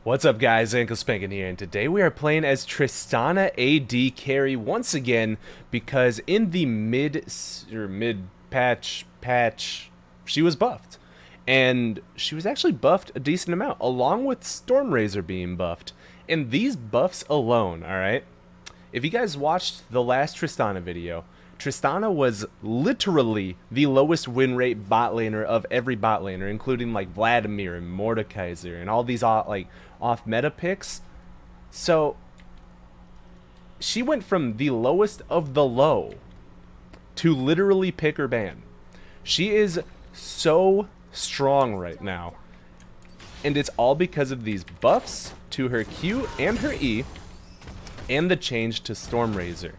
What's up, guys? Anklespankin here, and today we are playing as Tristana AD carry once again because in the mid patch she was buffed, and she was actually buffed a decent amount along with Stormrazor being buffed. And these buffs alone, all right, if you guys watched the last Tristana video, Tristana was literally the lowest win rate bot laner of every bot laner, including like Vladimir and Mordekaiser and all these off meta picks. So she went from the lowest of the low to literally pick or ban. She is so strong right now, and it's all because of these buffs to her Q and her E and the change to Stormrazor.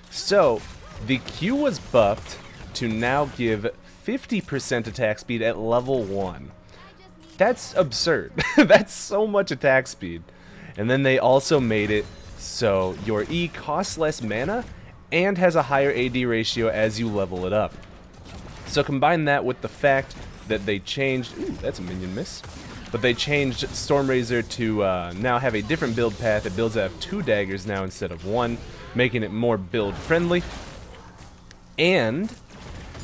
So the Q was buffed to now give 50% attack speed at level 1. That's absurd. That's so much attack speed. And then they also made it so your E costs less mana and has a higher AD ratio as you level it up. So combine that with the fact that they changed... Ooh, that's a minion miss. But they changed Stormrazor to now have a different build path. It builds out 2 daggers now instead of 1, making it more build friendly. And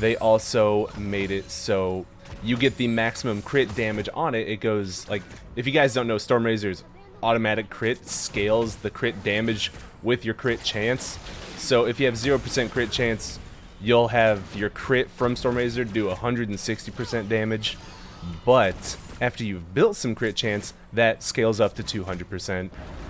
they also made it so you get the maximum crit damage on it. It goes, like, if you guys don't know, Stormrazor's automatic crit scales the crit damage with your crit chance. So if you have 0% crit chance, you'll have your crit from Stormrazor do 160% damage. But after you've built some crit chance, that scales up to 200%.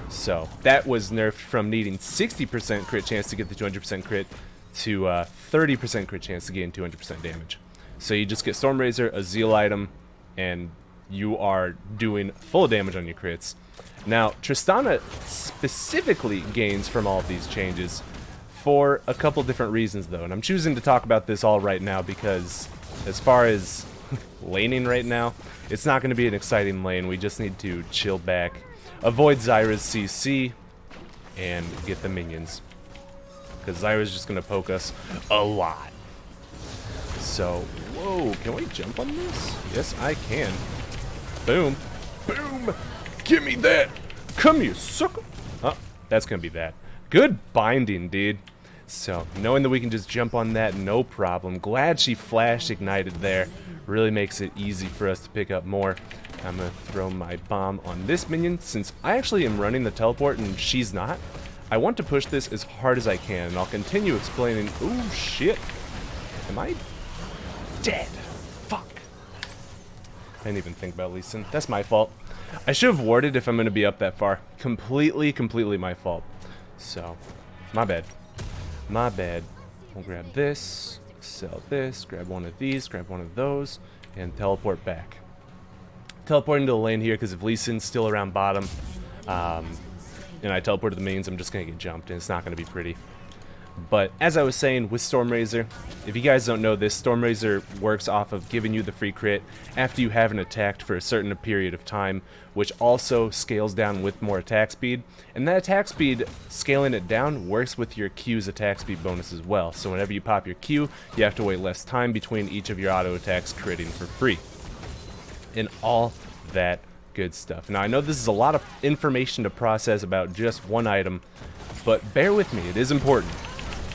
So that was nerfed from needing 60% crit chance to get the 200% crit to 30% crit chance to gain 200% damage. So you just get Stormrazor, a Zeal item, and you are doing full damage on your crits. Now, Tristana specifically gains from all of these changes for a couple different reasons, though. And I'm choosing to talk about this all right now because as far as laning right now, it's not going to be an exciting lane. We just need to chill back, avoid Zyra's CC, and get the minions, because Zyra's just going to poke us a lot. So, whoa, can we jump on this? Yes, I can. Boom. Boom. Give me that. Come here, sucker. Oh, that's going to be that. Good binding, dude. So, knowing that we can just jump on that, no problem. Glad she flash ignited there. Really makes it easy for us to pick up more. I'm going to throw my bomb on this minion, since I actually am running the teleport and she's not. I want to push this as hard as I can, and I'll continue explaining. Ooh, shit. Am I dead? Fuck. I didn't even think about Lee Sin. That's my fault. I should have warded if I'm going to be up that far. Completely my fault. So, my bad. My bad. We'll grab this, sell this, grab one of these, grab one of those, and teleport back. Teleporting to the lane here, because if Lee Sin's still around bottom, and I teleport to the minions, I'm just going to get jumped, and it's not going to be pretty. But as I was saying with Stormrazor, if you guys don't know this, Stormrazor works off of giving you the free crit after you haven't attacked for a certain period of time, which also scales down with more attack speed. And that attack speed, scaling it down, works with your Q's attack speed bonus as well. So whenever you pop your Q, you have to wait less time between each of your auto attacks critting for free. And all that good stuff. Now, I know this is a lot of information to process about just one item, but bear with me, it is important.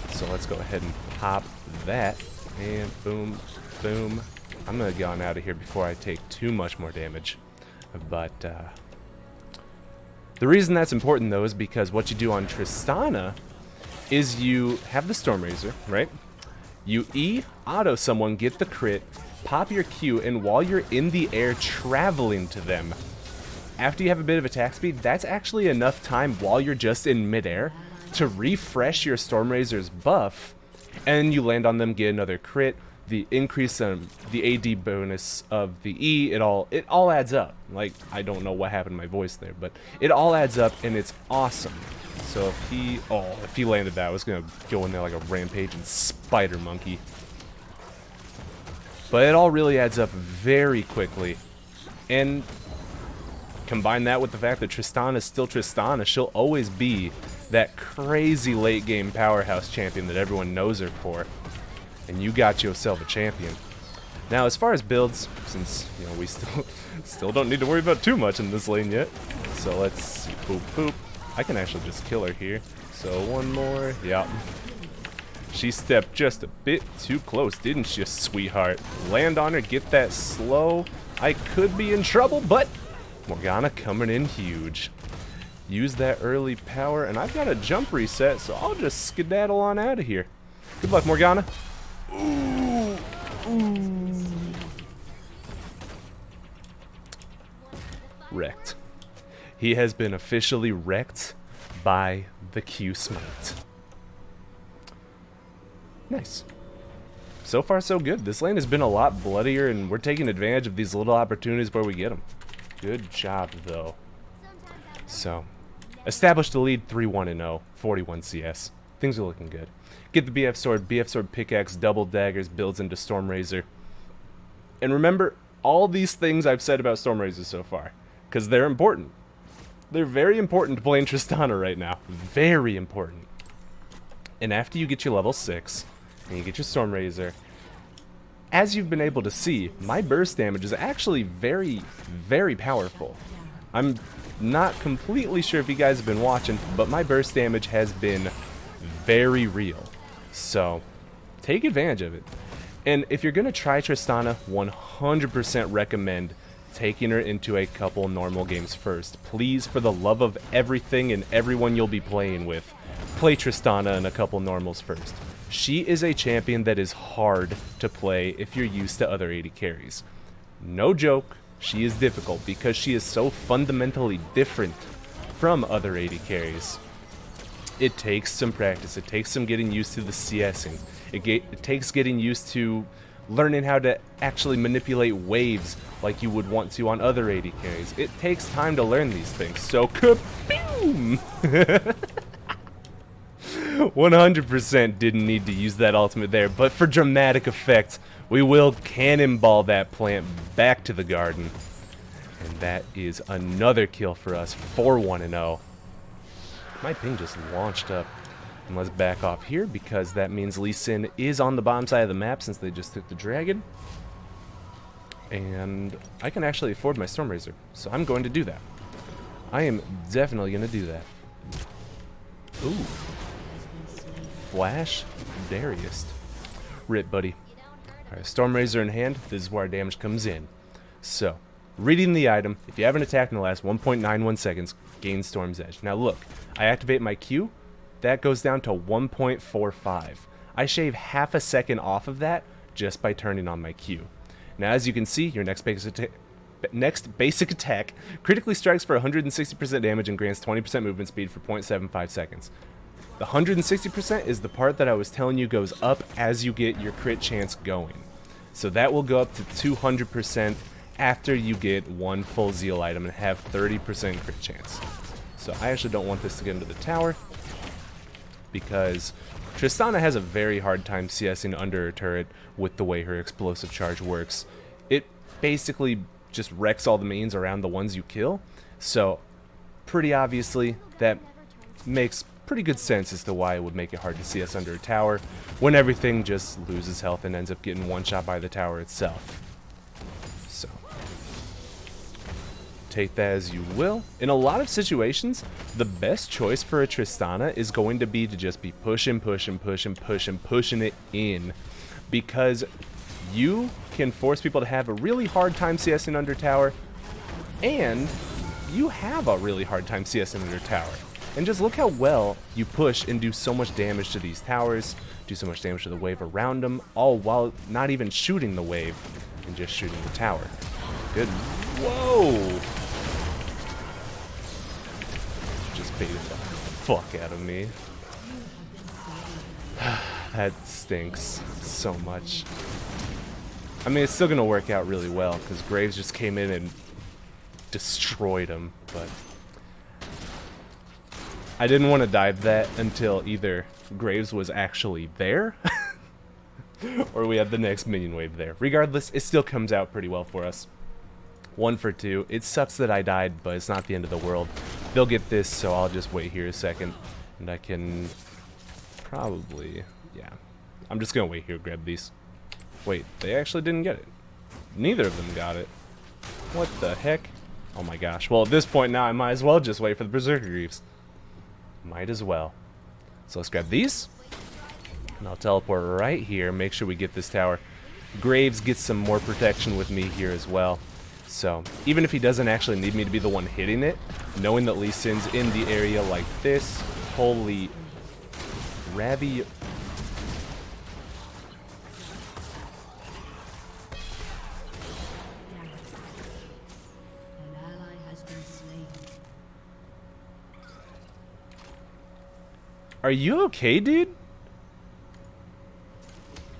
So let's go ahead and pop that, and boom, boom. I'm gonna get on out of here before I take too much more damage. But the reason that's important, though, is because what you do on Tristana is you have the Stormrazor, right? You E auto someone, get the crit, pop your Q, and while you're in the air traveling to them, after you have a bit of attack speed, that's actually enough time while you're just in midair to refresh your Stormrazor's buff, and you land on them, get another crit, the increase in the AD bonus of the E, it all adds up. Like, I don't know what happened to my voice there, but it all adds up, and it's awesome. So if he landed that, I was gonna go in there like a rampaging spider monkey. But it all really adds up very quickly, and combine that with the fact that Tristana is still Tristana. She'll always be that crazy late game powerhouse champion that everyone knows her for, and you got yourself a champion. Now, as far as builds, since we still don't need to worry about too much in this lane yet, So let's see. Boop, boop. I can actually just kill her here. So one more. Yep. She stepped just a bit too close, didn't she, sweetheart? Land on her, get that slow. I could be in trouble, but Morgana coming in huge. Use that early power, and I've got a jump reset, so I'll just skedaddle on out of here. Good luck, Morgana. Ooh. Ooh. Wrecked. He has been officially wrecked by the Q Smite. Nice. So far, so good. This lane has been a lot bloodier, and we're taking advantage of these little opportunities where we get them. Good job, though. So, established the lead 3-1-0, 41 CS. Things are looking good. Get the BF Sword pickaxe, double daggers, builds into Stormrazor. And remember, all these things I've said about Stormrazor so far, because they're important. They're very important to playing Tristana right now. Very important. And after you get your level 6, and you get your Stormrazor, as you've been able to see, my burst damage is actually very, very powerful. I'm not completely sure if you guys have been watching, but my burst damage has been very real. So, take advantage of it. And if you're going to try Tristana, 100% recommend taking her into a couple normal games first. Please, for the love of everything and everyone you'll be playing with, play Tristana in a couple normals first. She is a champion that is hard to play if you're used to other AD carries. No joke, she is difficult because she is so fundamentally different from other AD carries. It takes some practice, it takes some getting used to the CSing, it takes getting used to learning how to actually manipulate waves like you would want to on other AD carries. It takes time to learn these things, so kaboom! 100% didn't need to use that ultimate there, but for dramatic effect, we will cannonball that plant back to the garden. And that is another kill for us, 4-1-0. My ping just launched up. And let's back off here, because that means Lee Sin is on the bottom side of the map since they just took the dragon. And I can actually afford my Stormrazor, so I'm going to do that. I am definitely going to do that. Ooh. Flash Darius. Rip, buddy. Alright, Stormrazor in hand, this is where our damage comes in. So, reading the item, if you haven't attacked in the last 1.91 seconds, gain Storm's Edge. Now look, I activate my Q, that goes down to 1.45. I shave half a second off of that just by turning on my Q. Now as you can see, your next basic attack critically strikes for 160% damage and grants 20% movement speed for 0.75 seconds. The 160% is the part that I was telling you goes up as you get your crit chance going. So that will go up to 200% after you get one full Zeal item and have 30% crit chance. So I actually don't want this to get into the tower, because Tristana has a very hard time CSing under her turret with the way her explosive charge works. It basically just wrecks all the minions around the ones you kill, so pretty obviously that makes pretty good sense as to why it would make it hard to CS under a tower when everything just loses health and ends up getting one shot by the tower itself. So take that as you will. In a lot of situations, the best choice for a Tristana is going to be to just be pushing it in, because you can force people to have a really hard time CSing under tower, and you have a really hard time CSing under tower. And just look how well you push and do so much damage to these towers, do so much damage to the wave around them, all while not even shooting the wave and just shooting the tower. Good. Whoa! Just baited the fuck out of me. That stinks so much. I mean, it's still gonna work out really well because Graves just came in and destroyed him, but I didn't want to dive that until either Graves was actually there or we had the next minion wave there. Regardless, it still comes out pretty well for us. 1 for 2. It sucks that I died, but it's not the end of the world. They'll get this, so I'll just wait here a second, and I can probably, yeah. I'm just gonna wait here, grab these. Wait, they actually didn't get it. Neither of them got it. What the heck? Oh my gosh. Well, at this point now, I might as well just wait for the Berserker Greaves. Might as well. So let's grab these. And I'll teleport right here. Make sure we get this tower. Graves gets some more protection with me here as well. So, even if he doesn't actually need me to be the one hitting it, knowing that Lee Sin's in the area like this, holy Ravi. Are you okay, dude?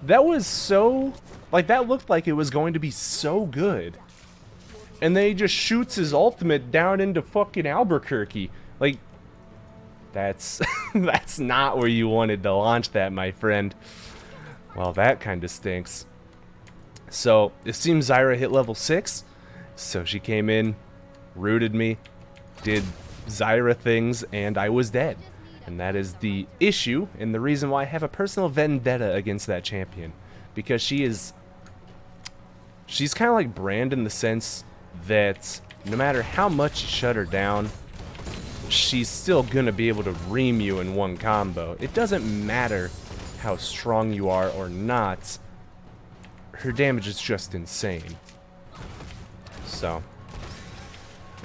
That was so... Like, that looked like it was going to be so good. And then he just shoots his ultimate down into fucking Albuquerque. Like, that's... that's not where you wanted to launch that, my friend. Well, that kind of stinks. So, it seems Zyra hit level 6. So she came in, rooted me, did Zyra things, and I was dead. And that is the issue, and the reason why I have a personal vendetta against that champion. Because she's kind of like Brand in the sense that no matter how much you shut her down, she's still going to be able to ream you in one combo. It doesn't matter how strong you are or not, her damage is just insane. So,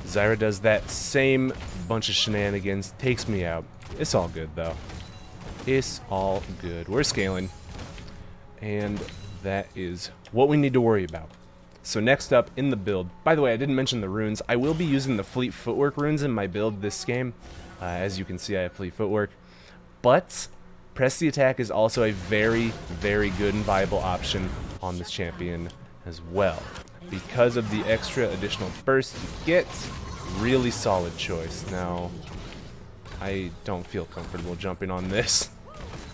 Zyra does that same bunch of shenanigans, takes me out. It's all good, though. It's all good. We're scaling. And that is what we need to worry about. So next up in the build, by the way, I didn't mention the runes. I will be using the Fleet Footwork runes in my build this game. As you can see, I have Fleet Footwork. But Press the Attack is also a very, very good and viable option on this champion as well. Because of the extra additional burst you get, really solid choice. Now, I don't feel comfortable jumping on this.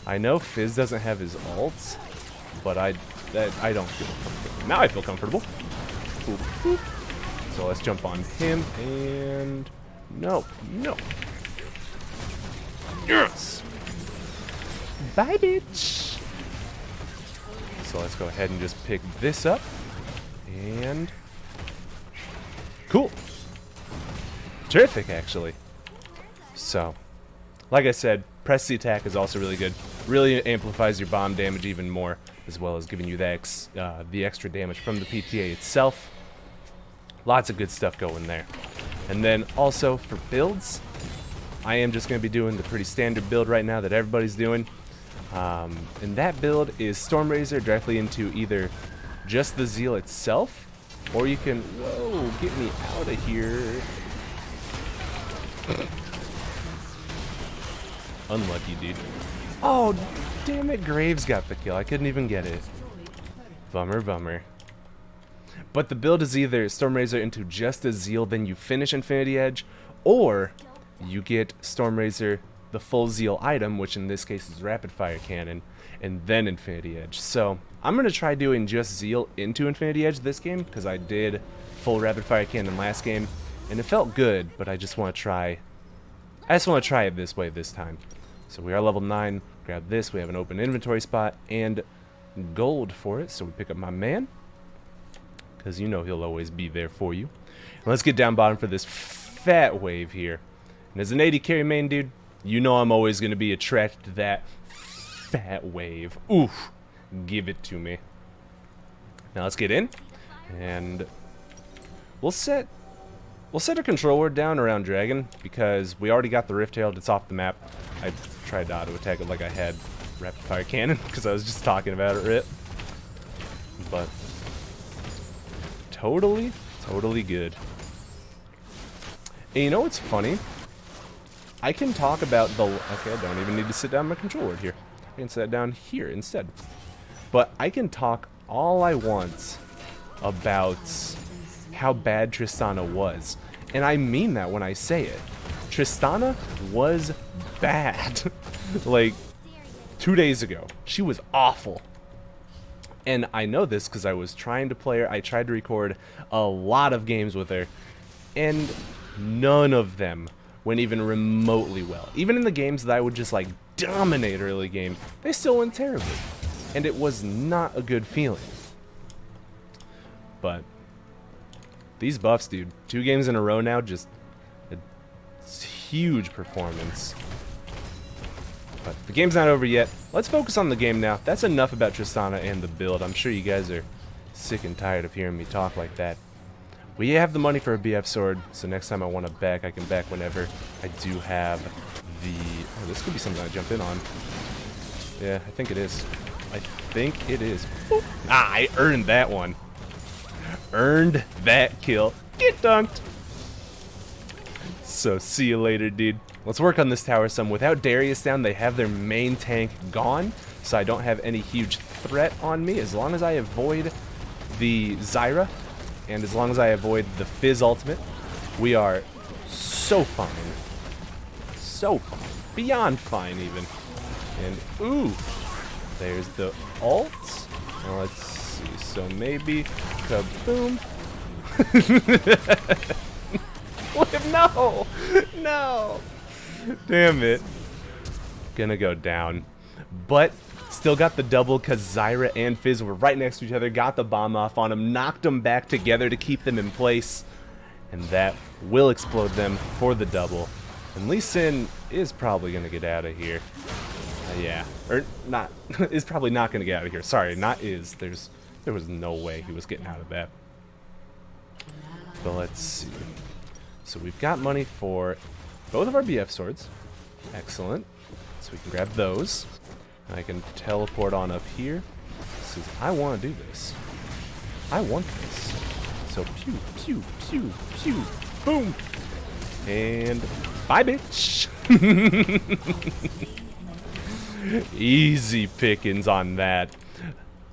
I know Fizz doesn't have his ults, but I don't feel comfortable. Now I feel comfortable. Boop, boop. So let's jump on him, and no. Yes! Bye, bitch! So let's go ahead and just pick this up, and cool. Terrific, actually. So, like I said, Press the Attack is also really good. Really amplifies your bomb damage even more, as well as giving you the extra damage from the PTA itself. Lots of good stuff going there. And then also for builds, I am just going to be doing the pretty standard build right now that everybody's doing. And that build is Stormrazor directly into either just the Zeal itself, or you can... Whoa, get me out of here. Unlucky, dude. Oh, damn it, Graves got the kill. I couldn't even get it. Bummer, bummer. But the build is either Stormrazor into just a Zeal, then you finish Infinity Edge, or you get Stormrazor, the full Zeal item, which in this case is Rapid Fire Cannon, and then Infinity Edge. So, I'm going to try doing just Zeal into Infinity Edge this game, because I did full Rapid Fire Cannon last game, and it felt good, but I just want to try... I just want to try it this way this time. So we are level 9, grab this, we have an open inventory spot, and gold for it, so we pick up my man, because you know he'll always be there for you. And let's get down bottom for this fat wave here. And as an AD carry main, dude, you know I'm always going to be attracted to that fat wave. Oof, give it to me. Now let's get in, and we'll set a control word down around Dragon, because we already got the Rift Herald, it's off the map. I tried to auto attack it like I had Rapid Fire Cannon, because I was just talking about it, right? But totally good. And you know what's funny? I can talk about the... Okay, I don't even need to sit down my control word here. I can sit down here instead. But I can talk all I want about how bad Tristana was. And I mean that when I say it. Tristana was bad. Like, 2 days ago, she was awful. And I know this because I was trying to play her. I tried to record a lot of games with her, and none of them went even remotely well. Even in the games that I would just like dominate early game, they still went terribly. And it was not a good feeling. But these buffs, dude. 2 games in a row now, just a huge performance. But the game's not over yet. Let's focus on the game now. That's enough about Tristana and the build. I'm sure you guys are sick and tired of hearing me talk like that. We have the money for a BF sword, so next time I want to back, I can back whenever. I do have the... Oh, this could be something I jump in on. Yeah, I think it is. I think it is. Boop. Ah, I earned that one. Earned that kill. Get dunked. So, see you later, dude. Let's work on this tower some. Without Darius down, they have their main tank gone, so I don't have any huge threat on me. As long as I avoid the Zyra, and as long as I avoid the Fizz ultimate, we are so fine. So fine. Beyond fine, even. And, ooh, there's the ult. Now, let's see. So maybe kaboom. No! No! Damn it. Gonna go down. But still got the double because Zyra and Fizz were right next to each other. Got the bomb off on them. Knocked them back together to keep them in place. And that will explode them for the double. And Lee Sin is probably gonna get out of here. Yeah. Or not. Is probably not gonna get out of here. Sorry, not is. There was no way he was getting out of that. But let's see. So we've got money for both of our BF swords. Excellent. So we can grab those. I can teleport on up here. Says, I want to do this. I want this. So pew, pew, pew, pew, boom. And bye, bitch. Easy pickings on that.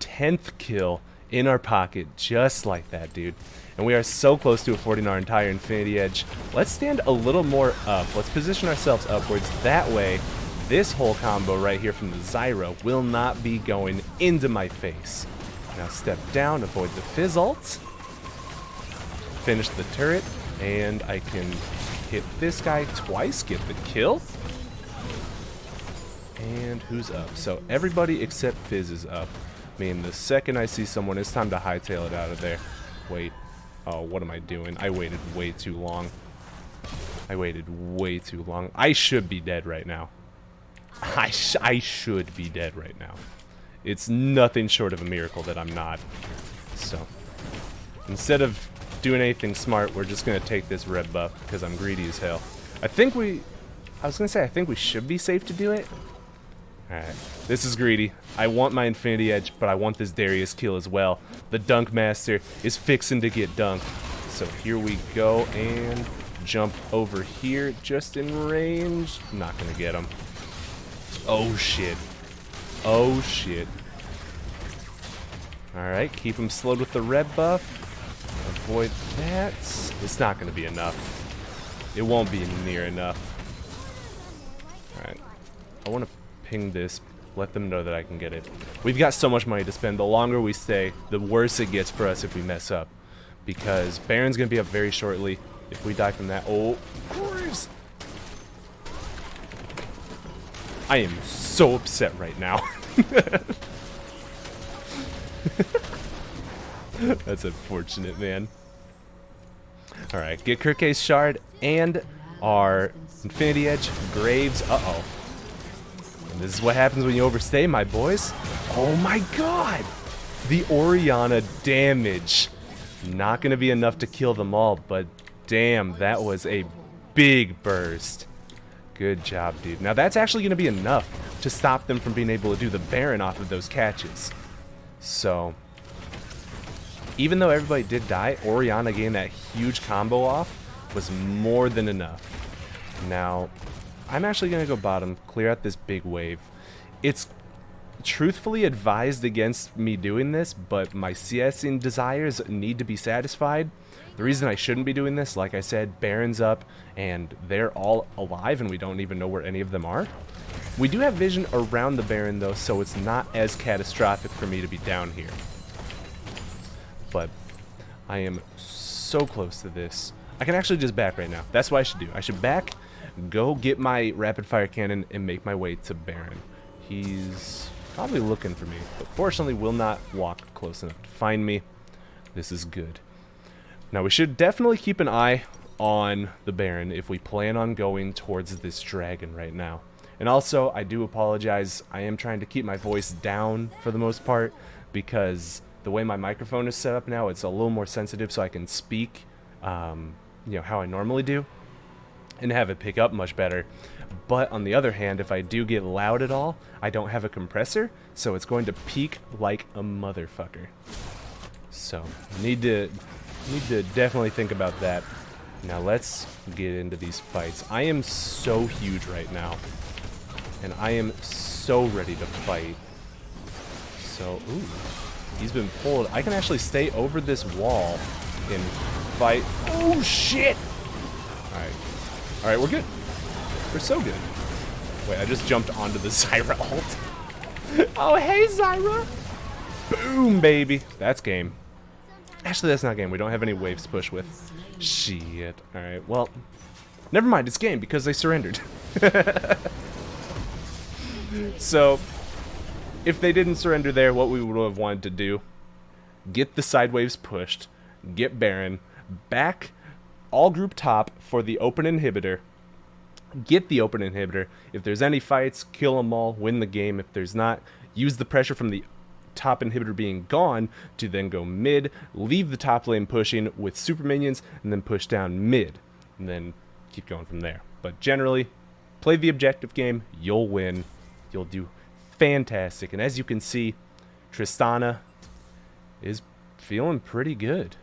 10th kill in our pocket, just like that, dude. And we are so close to affording our entire Infinity Edge. Let's stand a little more up. Let's position ourselves upwards. That way, this whole combo right here from the Zyra will not be going into my face. Now step down, avoid the Fizz ult. Finish the turret, and I can hit this guy twice, get the kill. And who's up? So everybody except Fizz is up. I mean, the second I see someone, it's time to hightail it out of there. Wait. Oh, what am I doing? I waited way too long. I waited way too long. I should be dead right now. I should be dead right now. It's nothing short of a miracle that I'm not. So, instead of doing anything smart, we're just going to take this red buff because I'm greedy as hell. I think we should be safe to do it. Alright, this is greedy. I want my Infinity Edge, but I want this Darius kill as well. The Dunk Master is fixing to get dunked. So here we go, and jump over here, just in range. Not gonna get him. Oh shit. Oh shit. Alright, keep him slowed with the red buff. Avoid that. It's not gonna be enough. It won't be near enough. Alright. I want to ping this, let them know that I can get it. We've got so much money to spend. The longer we stay, the worse it gets for us if we mess up. Because Baron's going to be up very shortly. If we die from that... Oh, Graves! I am so upset right now. That's unfortunate, man. Alright, get Kirke's Shard and our Infinity Edge. Graves, uh-oh. This is what happens when you overstay, my boys. Oh my god! The Orianna damage. Not going to be enough to kill them all, but damn, that was a big burst. Good job, dude. Now that's actually going to be enough to stop them from being able to do the Baron off of those catches. So, even though everybody did die, Orianna getting that huge combo off was more than enough. Now, I'm actually going to go bottom, clear out this big wave. It's truthfully advised against me doing this, but my CSing desires need to be satisfied. The reason I shouldn't be doing this, like I said, Baron's up, and they're all alive, and we don't even know where any of them are. We do have vision around the Baron, though, so it's not as catastrophic for me to be down here. But I am so close to this. I can actually just back right now. That's what I should do. I should back, go get my rapid fire cannon, and make my way to Baron. He's probably looking for me, but fortunately will not walk close enough to find me. This is good. Now we should definitely keep an eye on the Baron if we plan on going towards this dragon right now. And also, I do apologize, I am trying to keep my voice down for the most part, because the way my microphone is set up now, it's a little more sensitive, so I can speak, you know, how I normally do, and have it pick up much better. But on the other hand, if I do get loud at all, I don't have a compressor, so it's going to peak like a motherfucker. So, need to definitely think about that. Now let's get into these fights. I am so huge right now, and I am so ready to fight. So, ooh, he's been pulled. I can actually stay over this wall and fight. Oh shit! Alright, we're good. We're so good. Wait, I just jumped onto the Zyra ult. Oh, hey, Zyra! Boom, baby. That's game. Actually, that's not game. We don't have any waves to push with. Shit. Alright, well, never mind. It's game because they surrendered. So, if they didn't surrender there, what we would have wanted to do, get the side waves pushed, get Baron, back all group top for the open inhibitor, get the open inhibitor. If there's any fights, kill them all, win the game. If there's not, use the pressure from the top inhibitor being gone to then go mid, leave the top lane pushing with super minions, and then push down mid, and then keep going from there. But generally, play the objective game, you'll win, you'll do fantastic. And as you can see, Tristana is feeling pretty good.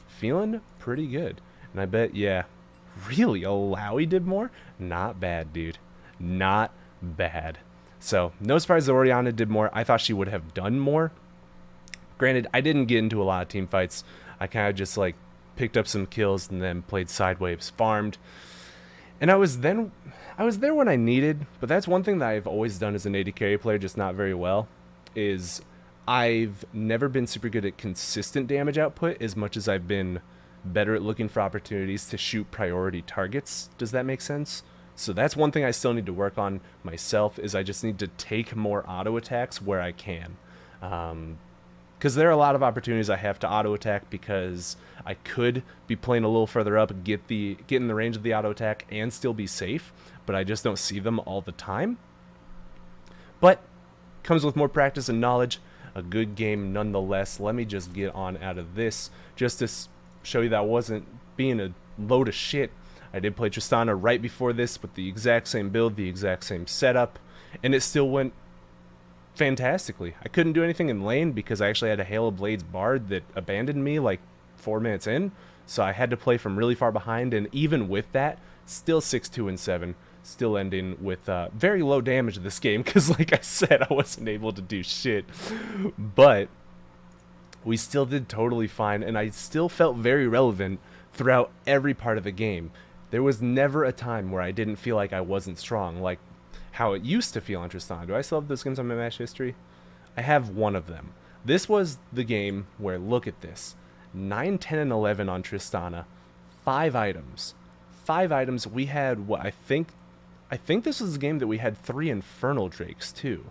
Feeling pretty good. And I bet, yeah, really, Alawi did more? Not bad, dude. Not bad. So, no surprise that Orianna did more. I thought she would have done more. Granted, I didn't get into a lot of team fights. I kind of just, like, picked up some kills and then played side waves, farmed. And I was there when I needed, but that's one thing that I've always done as an AD carry player, just not very well, is I've never been super good at consistent damage output as much as I've been better at looking for opportunities to shoot priority targets. Does that make sense? So that's one thing I still need to work on myself, is I just need to take more auto attacks where I can. Because there are a lot of opportunities I have to auto attack because I could be playing a little further up, get in the range of the auto attack and still be safe, but I just don't see them all the time. But comes with more practice and knowledge. A good game nonetheless. Let me just get on out of this just to show you that I wasn't being a load of shit. I did play Tristana right before this with the exact same build, the exact same setup, and it still went fantastically. I couldn't do anything in lane because I actually had a Hail of Blades Bard that abandoned me like 4 minutes in, so I had to play from really far behind, and even with that, still 6-2 and 7, still ending with very low damage this game because, like I said, I wasn't able to do shit. But we still did totally fine, and I still felt very relevant throughout every part of the game. There was never a time where I didn't feel like I wasn't strong, like how it used to feel on Tristana. Do I still have those games on my match history? I have one of them. This was the game where, look at this, 9, 10, and 11 on Tristana, 5 items. 5 items, we had, what, I think this was the game that we had 3 Infernal Drakes, too.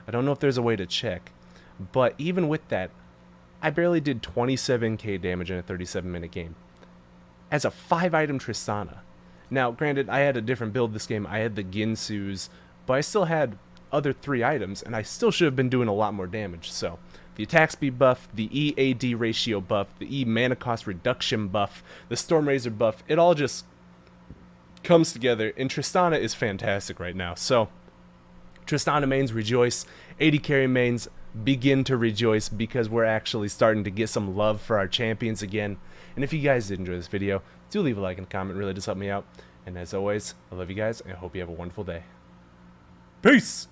I don't know if there's a way to check, but even with that, I barely did 27k damage in a 37-minute game. As a 5-item Tristana. Now, granted, I had a different build this game. I had the Ginsu's, but I still had other 3 items, and I still should have been doing a lot more damage. So, the attack speed buff, the EAD ratio buff, the E mana cost reduction buff, the Stormrazor buff, it all just comes together, and Tristana is fantastic right now. So, Tristana mains rejoice, AD carry mains begin to rejoice because we're actually starting to get some love for our champions again. And if you guys did enjoy this video, do leave a like and comment, it really does help me out. And as always, I love you guys, and I hope you have a wonderful day. Peace!